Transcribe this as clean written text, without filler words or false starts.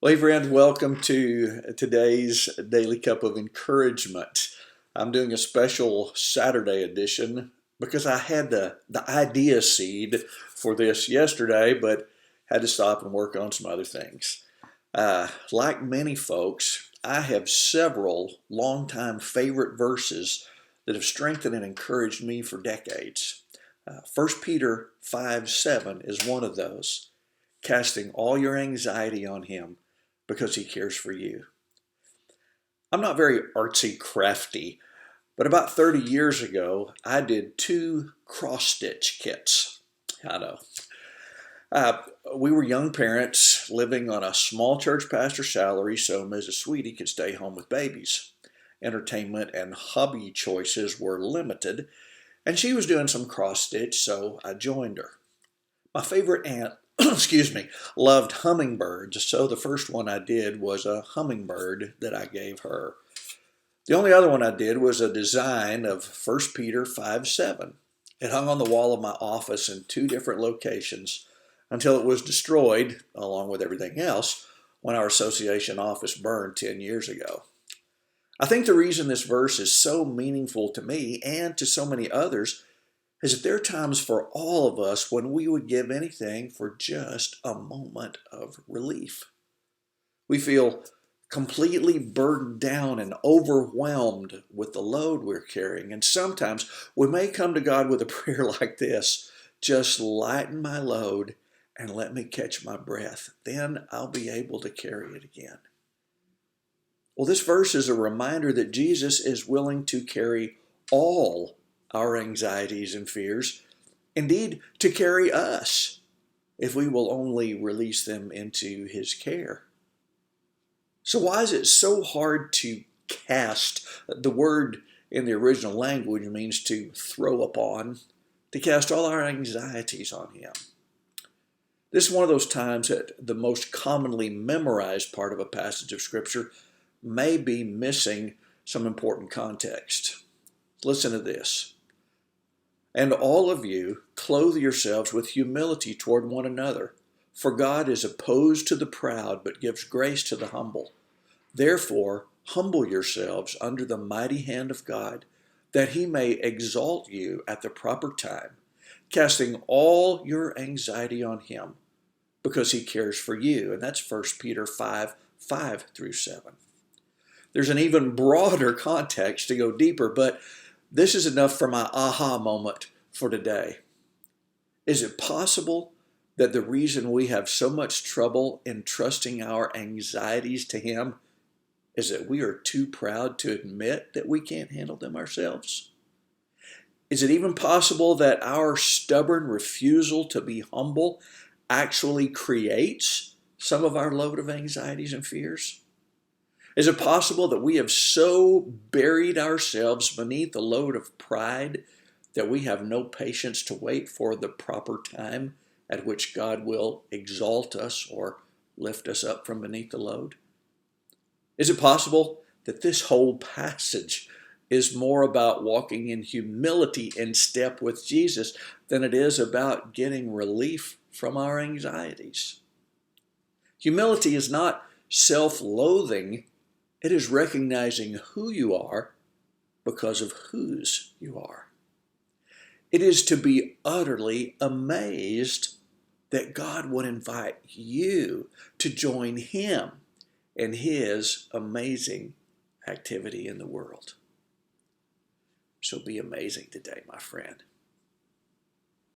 Well, hey friends, welcome to today's Daily Cup of Encouragement. I'm doing a special Saturday edition because I had the idea seed for this yesterday, but had to stop and work on some other things. Like many folks, I have several longtime favorite verses that have strengthened and encouraged me for decades. 1 Peter 5:7 is one of those, casting all your anxiety on him because he cares for you. I'm not very artsy crafty, but about 30 years ago, I did two cross stitch kits. I know. Uh, we were young parents living on a small church pastor salary, so Mrs. Sweetie could stay home with babies. Entertainment and hobby choices were limited, and she was doing some cross stitch, so I joined her. My favorite aunt, excuse me, loved hummingbirds, so the first one I did was a hummingbird that I gave her. The only other one I did was a design of 1 Peter 5:7. It hung on the wall of my office in two different locations until it was destroyed, along with everything else, when our association office burned 10 years ago. I think the reason this verse is so meaningful to me and to so many others is that there are times for all of us when we would give anything for just a moment of relief. We feel completely burdened down and overwhelmed with the load we're carrying. And sometimes we may come to God with a prayer like this: just lighten my load and let me catch my breath. Then I'll be able to carry it again. Well, this verse is a reminder that Jesus is willing to carry all our anxieties and fears, indeed, to carry us, if we will only release them into his care. So why is it so hard to cast? The word in the original language means to throw upon, to cast all our anxieties on him. This is one of those times that the most commonly memorized part of a passage of Scripture may be missing some important context. Listen to this. And all of you clothe yourselves with humility toward one another, for God is opposed to the proud, but gives grace to the humble. Therefore, humble yourselves under the mighty hand of God, that he may exalt you at the proper time, casting all your anxiety on him, because he cares for you. And that's 1 Peter 5:5-7. There's an even broader context to go deeper, but this is enough for my aha moment for today. Is it possible that the reason we have so much trouble entrusting our anxieties to him is that we are too proud to admit that we can't handle them ourselves? Is it even possible that our stubborn refusal to be humble actually creates some of our load of anxieties and fears? Is it possible that we have so buried ourselves beneath the load of pride that we have no patience to wait for the proper time at which God will exalt us or lift us up from beneath the load? Is it possible that this whole passage is more about walking in humility in step with Jesus than it is about getting relief from our anxieties? Humility is not self-loathing. It is recognizing who you are because of whose you are. It is to be utterly amazed that God would invite you to join him in his amazing activity in the world. So be amazing today, my friend.